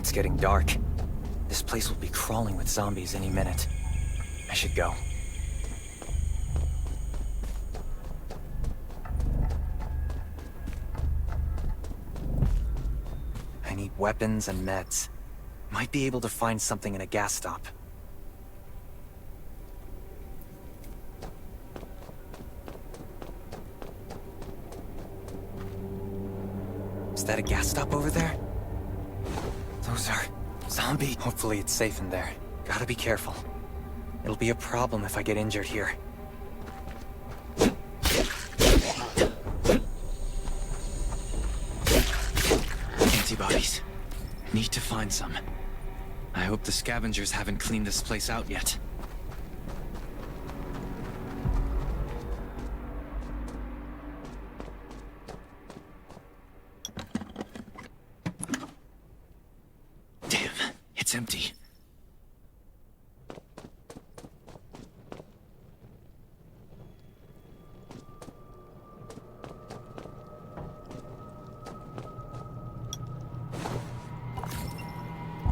It's getting dark. This place will be crawling with zombies any minute. I should go. I need weapons and meds. Might be able to find something in a gas stop. Is that a gas stop over there? Those are zombies. Hopefully it's safe in there. Gotta be careful. It'll be a problem if I get injured here. Antibodies. Need to find some. I hope the scavengers haven't cleaned this place out yet. Damn, it's empty.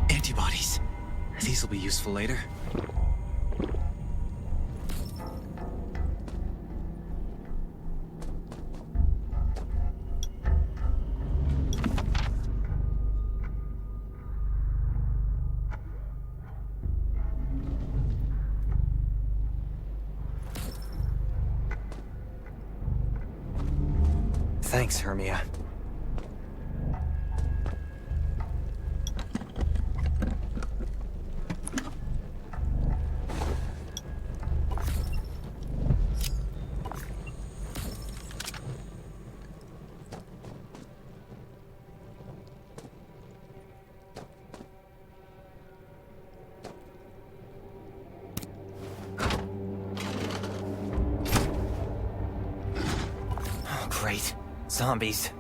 Antibodies. These will be useful later. Thanks, Hermia. Oh, great. Zombies.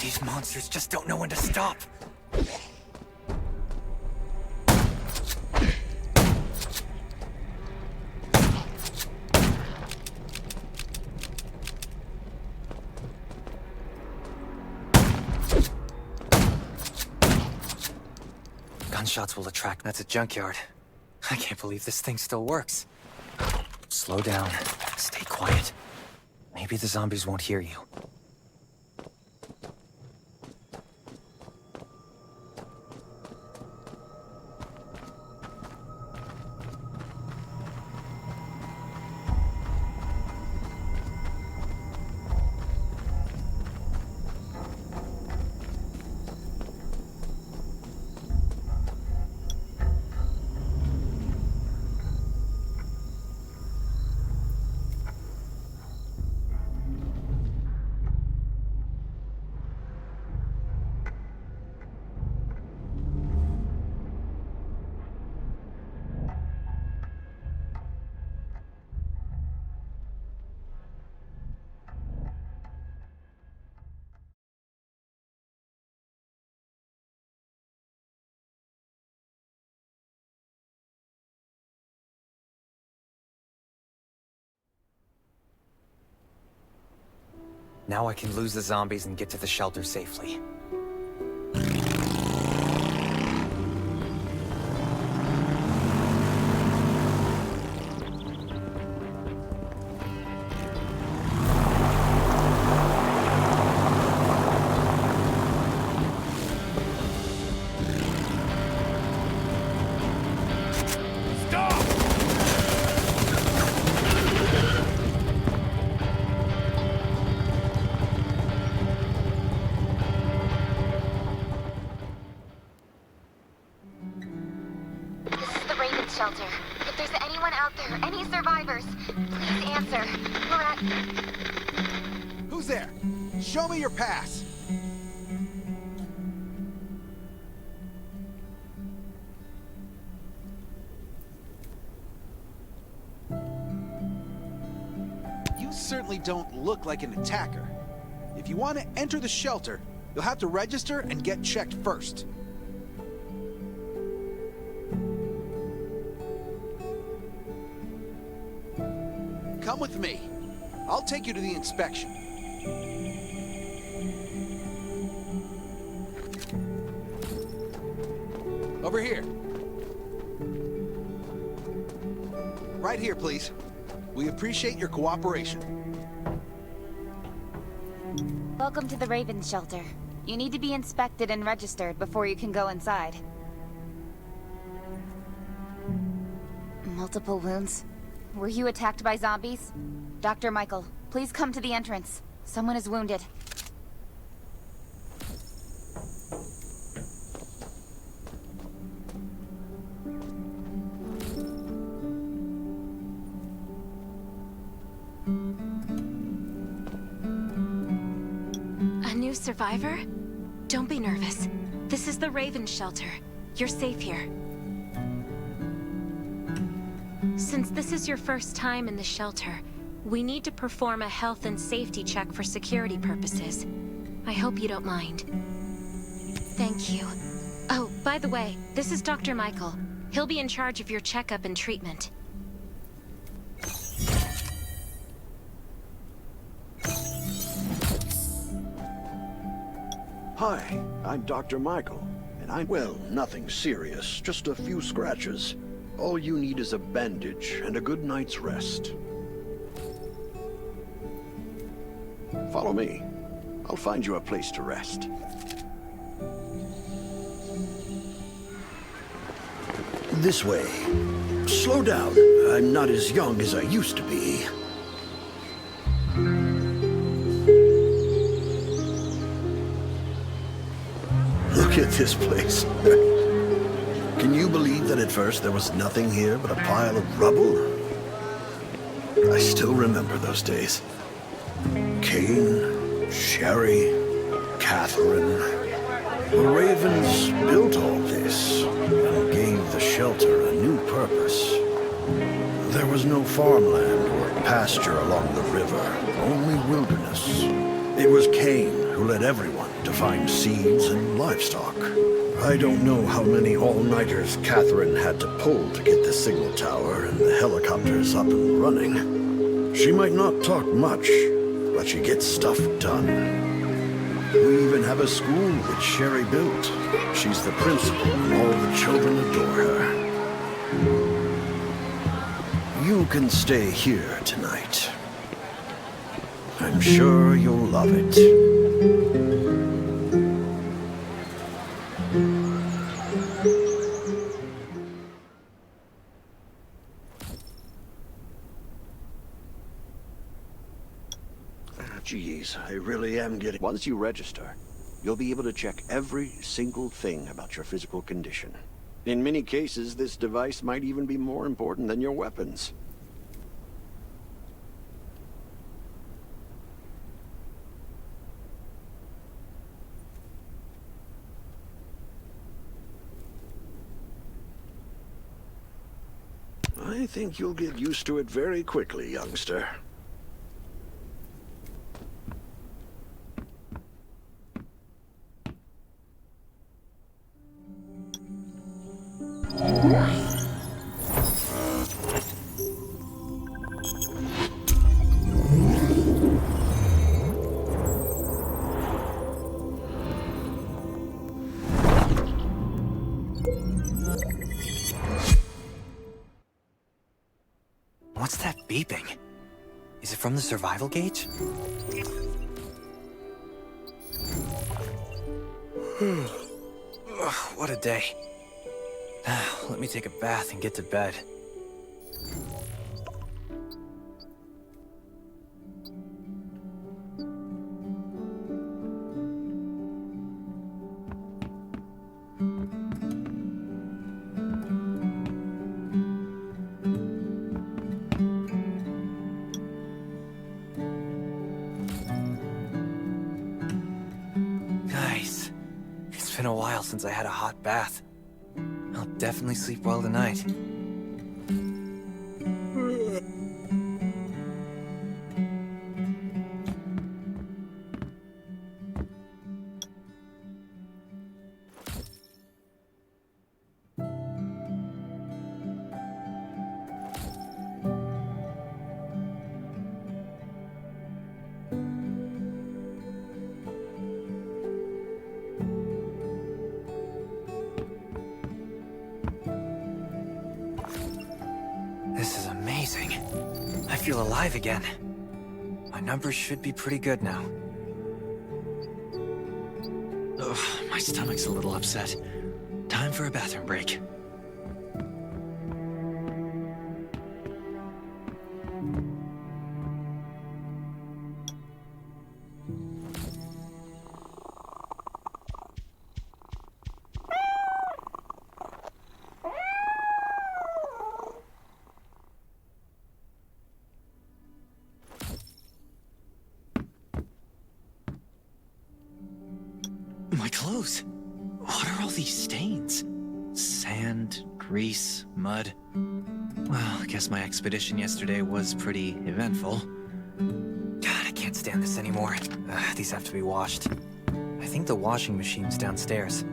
These monsters just don't know when to stop. Gunshots will attract. That's a junkyard. I can't believe this thing still works. Slow down. Stay quiet. Maybe the zombies won't hear you. Now I can lose the zombies and get to the shelter safely. Shelter. If there's anyone out there, any survivors, please answer. We're at... Who's there? Show me your pass. You certainly don't look like an attacker. If you want to enter the shelter, you'll have to register and get checked first. Come with me. I'll take you to the inspection. Over here. Right here, please. We appreciate your cooperation. Welcome to the Raven Shelter. You need to be inspected and registered before you can go inside. Multiple wounds? Were you attacked by zombies? Dr. Michael, please come to the entrance. Someone is wounded. A new survivor? Don't be nervous. This is the Raven Shelter. You're safe here. Since this is your first time in the shelter, we need to perform a health and safety check for security purposes. I hope you don't mind. Thank you. Oh, by the way, this is Dr. Michael. He'll be in charge of your checkup and treatment. Hi, I'm Dr. Michael, and well, nothing serious, just a few scratches. All you need is a bandage and a good night's rest. Follow me. I'll find you a place to rest. This way. Slow down. I'm not as young as I used to be. Look at this place. Can you believe that at first there was nothing here but a pile of rubble? I still remember those days. Kane, Sherry, Catherine. The Ravens built all this and gave the shelter a new purpose. There was no farmland or pasture along the river, only wilderness. It was Kane who led everyone to find seeds and livestock. I don't know how many all-nighters Catherine had to pull to get the signal tower and the helicopters up and running. She might not talk much, but she gets stuff done. We even have a school which Sherry built. She's the principal and all the children adore her. You can stay here tonight. I'm sure you'll love it. Geez, I really am getting... Once you register, you'll be able to check every single thing about your physical condition. In many cases, this device might even be more important than your weapons. I think you'll get used to it very quickly, youngster. What's that beeping? Is it from the survival gauge? Ugh, what a day. Let me take a bath and get to bed. Nice. It's been a while since I had a hot bath. I'll definitely sleep well tonight. This is amazing. I feel alive again. My numbers should be pretty good now. Ugh, my stomach's a little upset. Time for a bathroom break. My clothes. What are all these stains? Sand, grease, mud. Well, I guess my expedition yesterday was pretty eventful. God, I can't stand this anymore. These have to be washed. I think the washing machine's downstairs.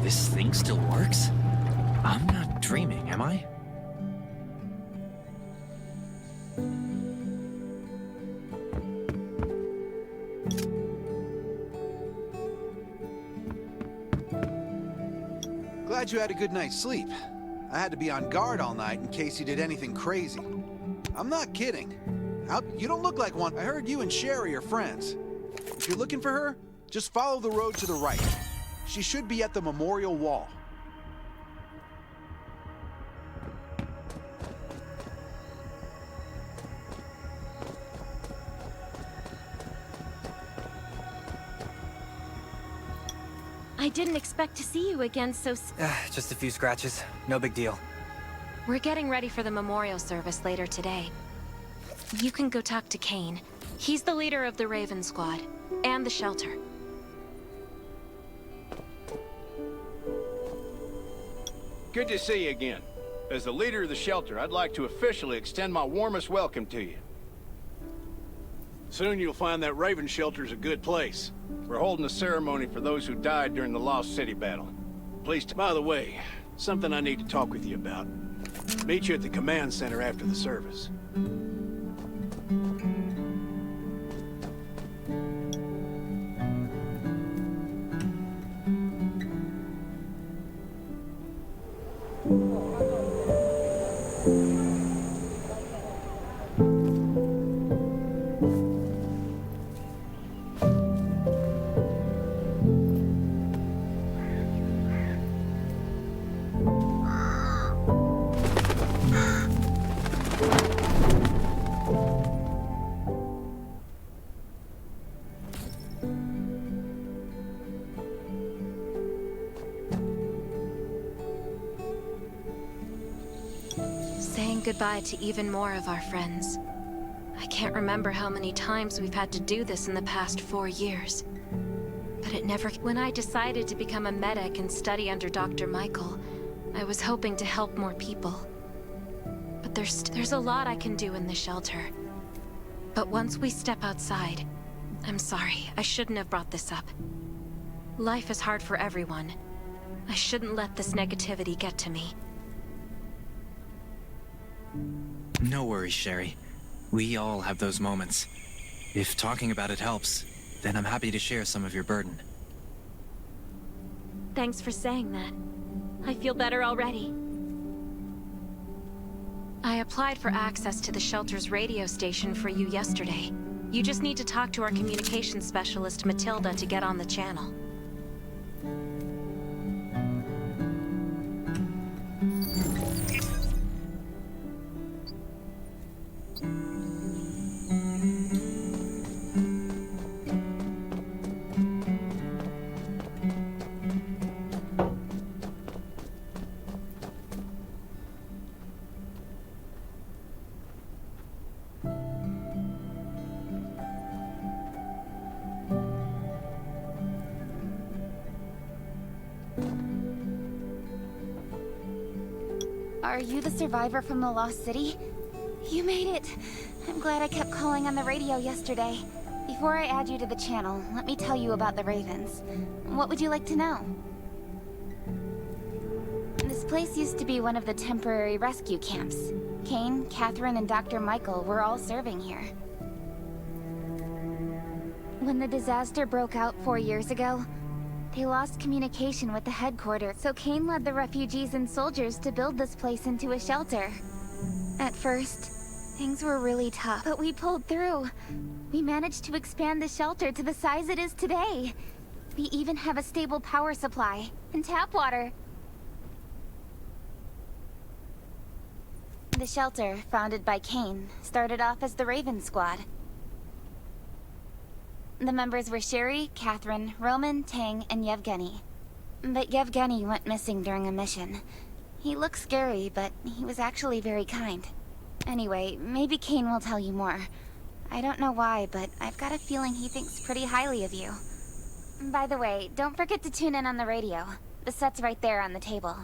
This thing still works? I'm not dreaming, am I? Glad you had a good night's sleep. I had to be on guard all night in case you did anything crazy. I'm not kidding. You don't look like one. I heard you and Sherry are friends. If you're looking for her, just follow the road to the right. She should be at the memorial wall. I didn't expect to see you again so Just a few scratches. No big deal. We're getting ready for the memorial service later today. You can go talk to Kane. He's the leader of the Raven Squad, and the shelter. Good to see you again. As the leader of the shelter, I'd like to officially extend my warmest welcome to you. Soon you'll find that Raven shelter's a good place. We're holding a ceremony for those who died during the Lost City battle. Please, by the way, something I need to talk with you about. Meet you at the command center after the service. Saying goodbye to even more of our friends. I can't remember how many times we've had to do this in the past 4 years. But it never... When I decided to become a medic and study under Dr. Michael, I was hoping to help more people. But there's a lot I can do in the shelter. But once we step outside... I'm sorry, I shouldn't have brought this up. Life is hard for everyone. I shouldn't let this negativity get to me. No worries, Sherry. We all have those moments. If talking about it helps, then I'm happy to share some of your burden. Thanks for saying that. I feel better already. I applied for access to the shelter's radio station for you yesterday. You just need to talk to our communications specialist, Matilda, to get on the channel. Are you the survivor from the Lost City? You made it! I'm glad I kept calling on the radio yesterday. Before I add you to the channel, let me tell you about the Ravens. What would you like to know? This place used to be one of the temporary rescue camps. Kane, Catherine, and Dr. Michael were all serving here. When the disaster broke out 4 years ago, they lost communication with the headquarters, so Kane led the refugees and soldiers to build this place into a shelter. At first, things were really tough, but we pulled through. We managed to expand the shelter to the size it is today. We even have a stable power supply and tap water. The shelter, founded by Kane, started off as the Raven Squad. The members were Sherry, Catherine, Roman, Tang, and Yevgeny. But Yevgeny went missing during a mission. He looked scary, but he was actually very kind. Anyway, maybe Kane will tell you more. I don't know why, but I've got a feeling he thinks pretty highly of you. By the way, don't forget to tune in on the radio. The set's right there on the table.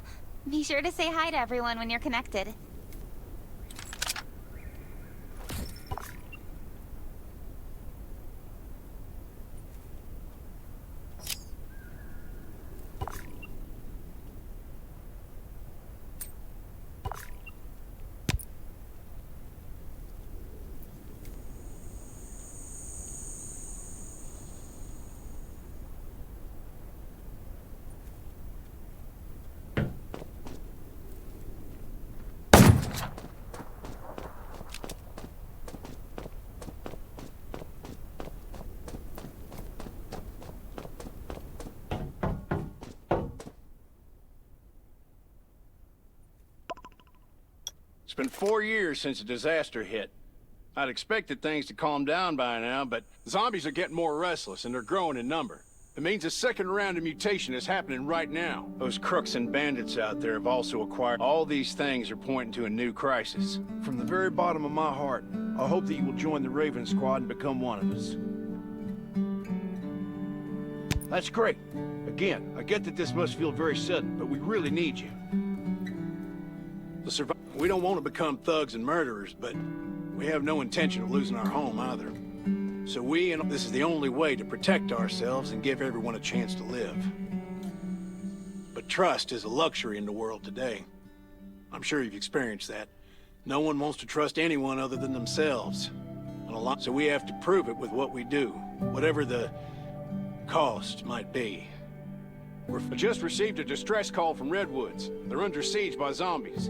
Be sure to say hi to everyone when you're connected. been 4 years since the disaster hit. I'd expected things to calm down by now, but zombies are getting more restless and they're growing in number. It means a second round of mutation is happening right now. Those crooks and bandits out there have also acquired. All these things are pointing to a new crisis. From the very bottom of my heart, I hope that you will join the Raven Squad and become one of us. That's great. Again, I get that this must feel very sudden, but we really need you. We don't want to become thugs and murderers, but we have no intention of losing our home either. So this is the only way to protect ourselves and give everyone a chance to live. But trust is a luxury in the world today. I'm sure you've experienced that. No one wants to trust anyone other than themselves. So we have to prove it with what we do, whatever the cost might be. We just received a distress call from Redwoods. They're under siege by zombies.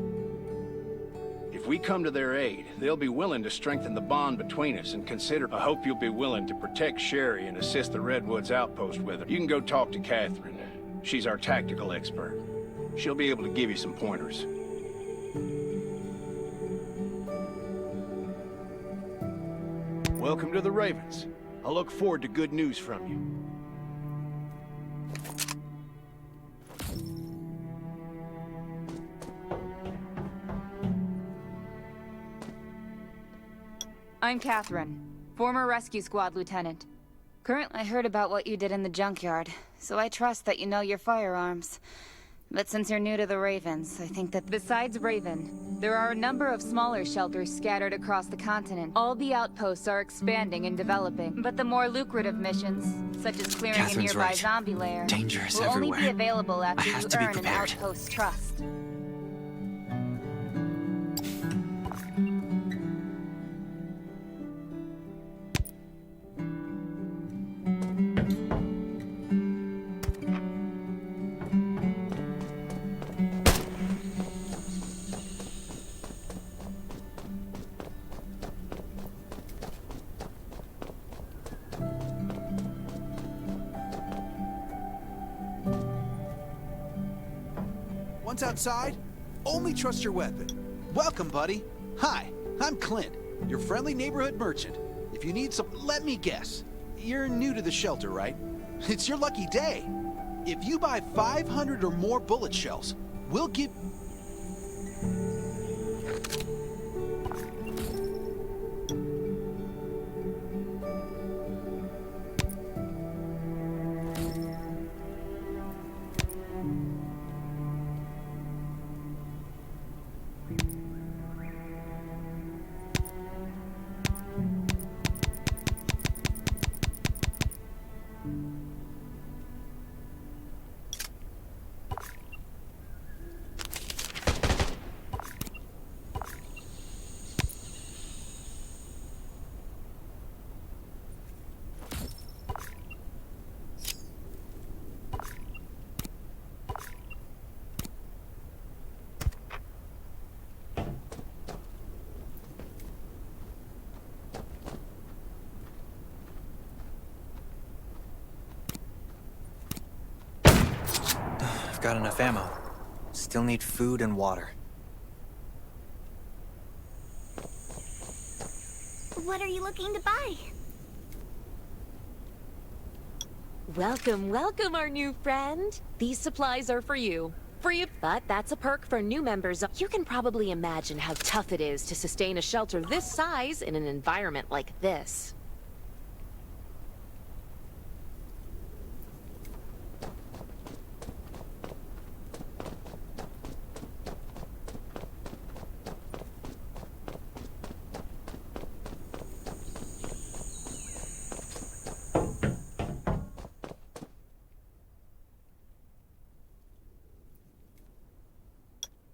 If we come to their aid, they'll be willing to strengthen the bond between us and consider. I hope you'll be willing to protect Sherry and assist the Redwoods outpost with her. You can go talk to Catherine. She's our tactical expert. She'll be able to give you some pointers. Welcome to the Ravens. I look forward to good news from you. I'm Catherine, former rescue squad lieutenant. I heard about what you did in the junkyard, so I trust that you know your firearms. But since you're new to the Ravens, I think that Besides Raven, there are a number of smaller shelters scattered across the continent. All the outposts are expanding and developing, but the more lucrative missions, such as clearing Catherine's a nearby right. zombie lair, Dangerous will only everywhere. be available after I have you to be earn an prepared. outpost trust. Once outside, only trust your weapon. Welcome, buddy. Hi, I'm Clint, your friendly neighborhood merchant. If you need some, let me guess. You're new to the shelter, right? It's your lucky day. If you buy 500 or more bullet shells, we'll give... I've got enough ammo. Still need food and water. What are you looking to buy? Welcome, welcome, our new friend. These supplies are for you. Free, but that's a perk for new members. You can probably imagine how tough it is to sustain a shelter this size in an environment like this.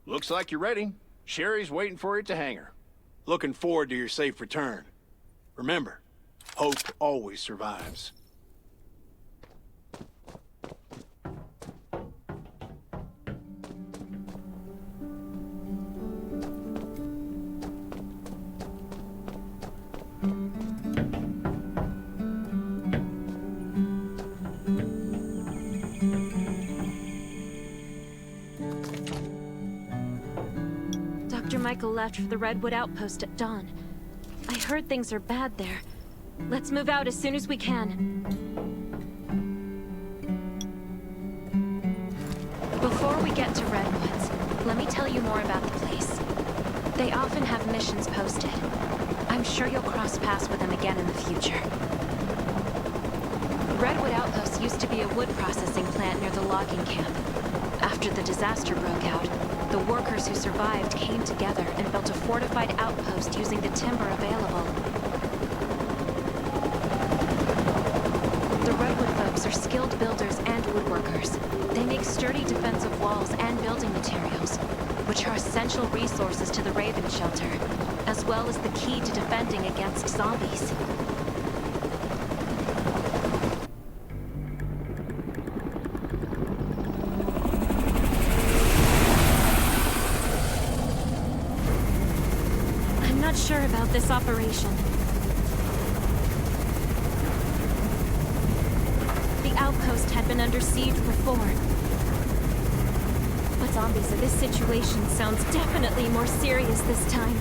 Looks like you're ready. Sherry's waiting for you at the hangar. Looking forward to your safe return. Remember, hope always survives. Michael left for the Redwood Outpost at dawn. I heard things are bad there. Let's move out as soon as we can. Before we get to Redwoods, let me tell you more about the place. They often have missions posted. I'm sure you'll cross paths with them again in the future. Redwood Outpost used to be a wood processing plant near the logging camp. After the disaster broke out, the workers who survived came together and built a fortified outpost using the timber available. The Redwood folks are skilled builders and woodworkers. They make sturdy defensive walls and building materials, which are essential resources to the Raven Shelter, as well as the key to defending against zombies. I'm not sure about this operation. The outpost had been under siege before. But zombies in this situation sounds definitely more serious this time.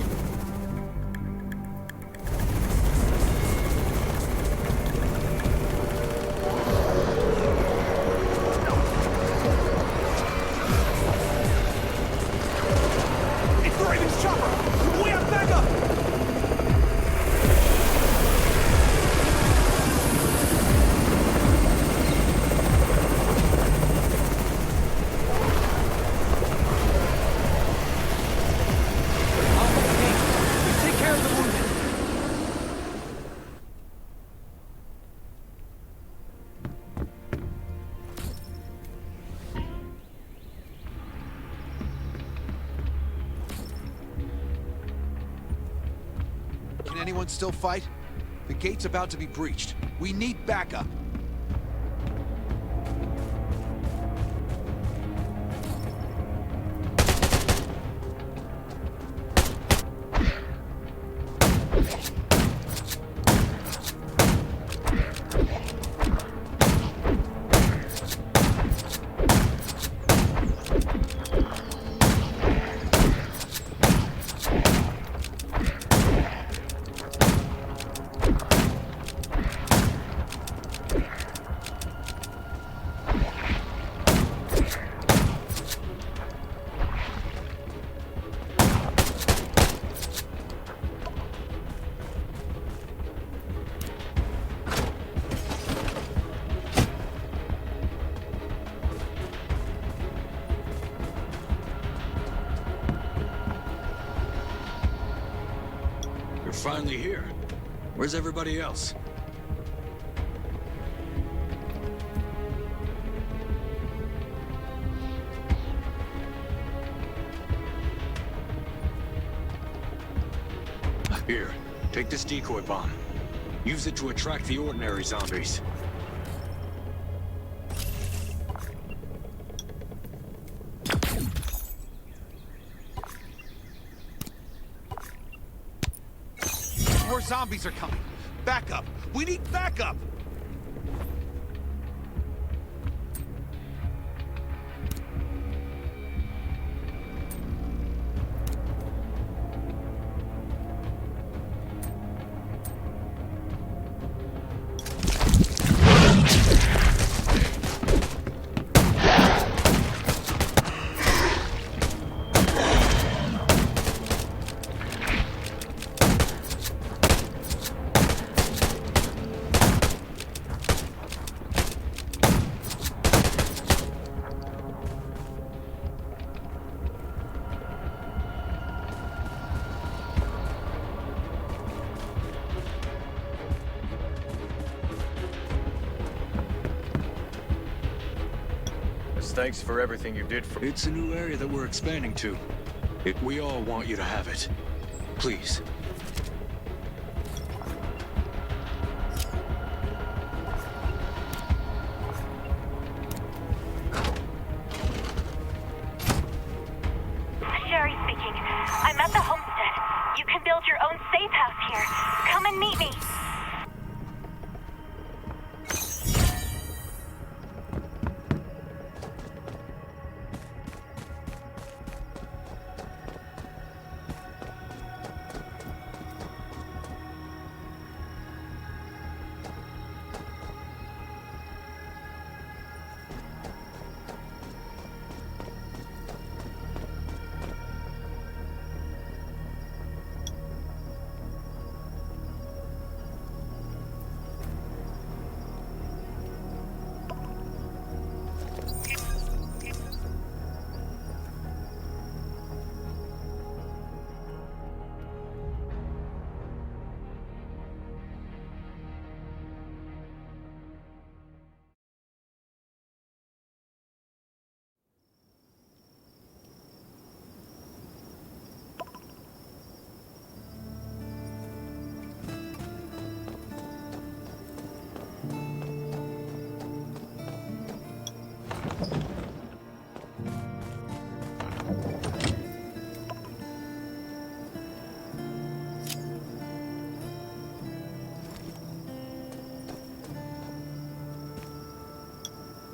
It's the Raven's chopper! We have backup! Take care of the wounded. Can anyone still fight? The gate's about to be breached. We need backup. Finally here. Where's everybody else? Here, take this decoy bomb. Use it to attract the ordinary zombies. More zombies are coming. Backup! We need backup! Thanks for everything you did for... It's a new area that we're expanding to. We all want you to have it. Please. Sherry speaking. I'm at the homestead. You can build your own safe house here. Come and meet me.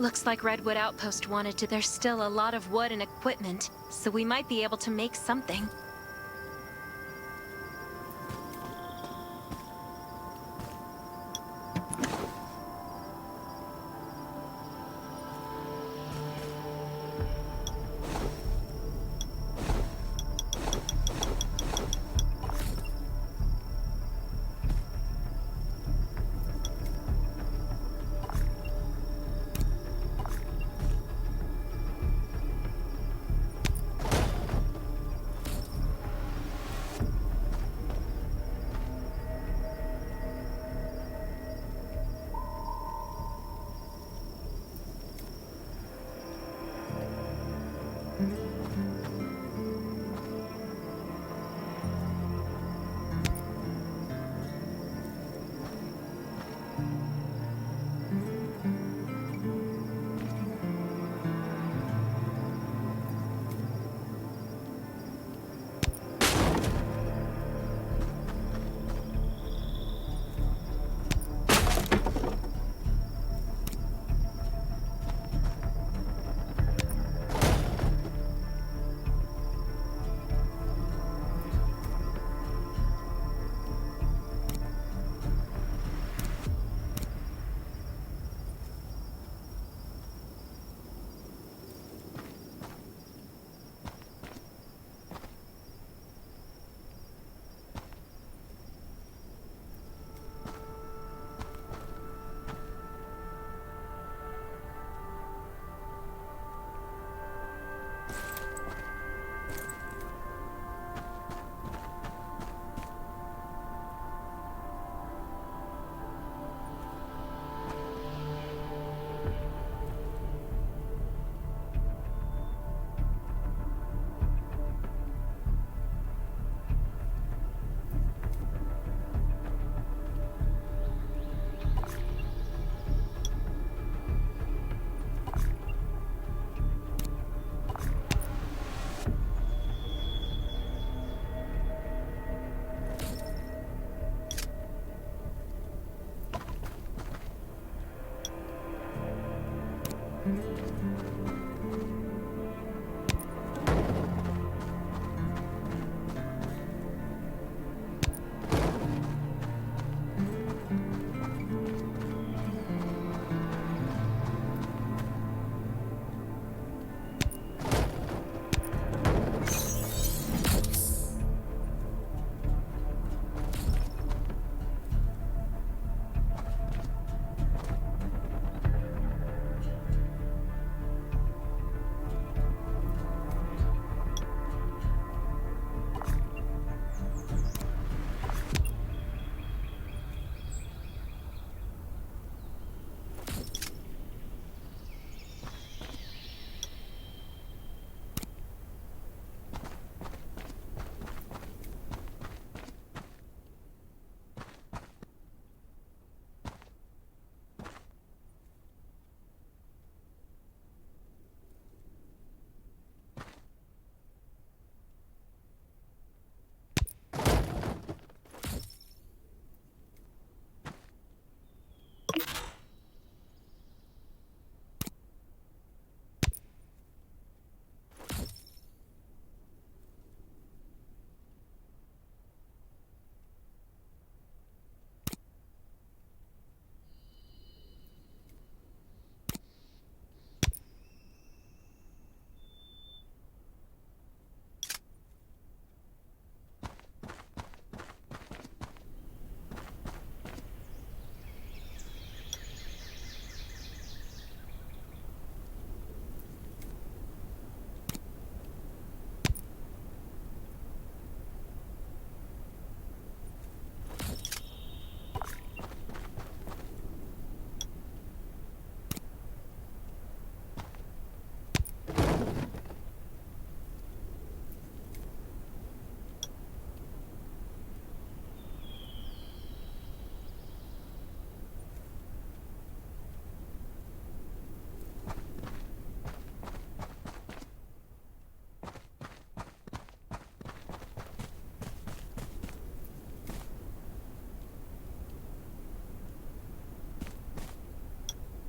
Looks like Redwood Outpost wanted to. There's still a lot of wood and equipment, so we might be able to make something.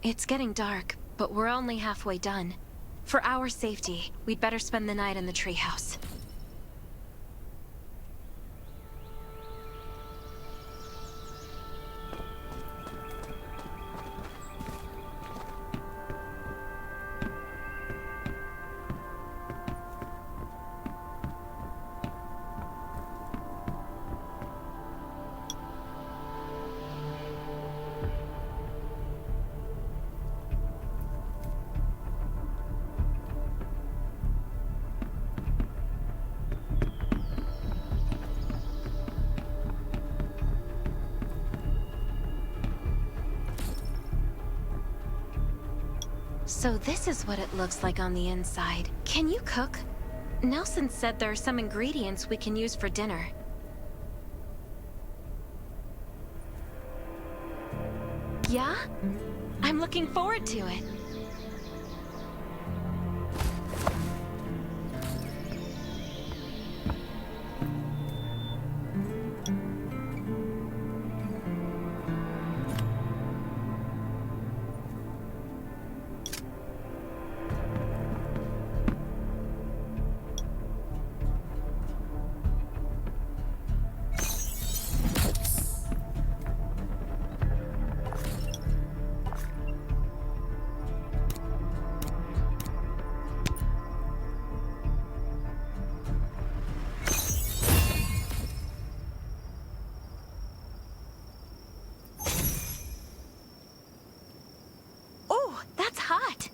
It's getting dark. but we're only halfway done. For our safety, we'd better spend the night in the treehouse. So this is what it looks like on the inside. Can you cook? Nelson said there are some ingredients we can use for dinner. Yeah? I'm looking forward to it. That's hot.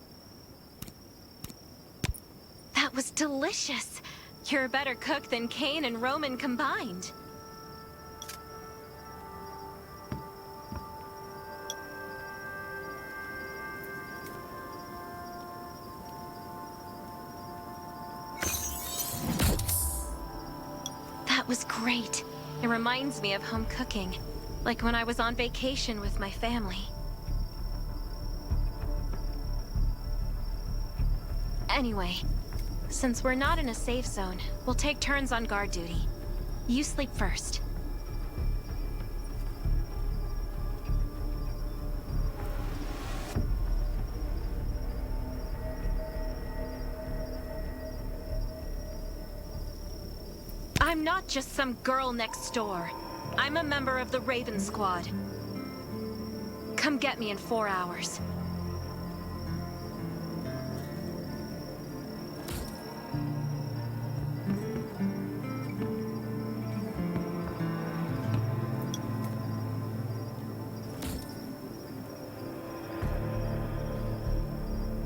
That was delicious. You're a better cook than Kane and Roman combined. That was great. It reminds me of home cooking, like when I was on vacation with my family. Anyway, since we're not in a safe zone, we'll take turns on guard duty. You sleep first. I'm not just some girl next door. I'm a member of the Raven Squad. Come get me in 4 hours.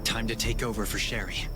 Time to take over for Sherry.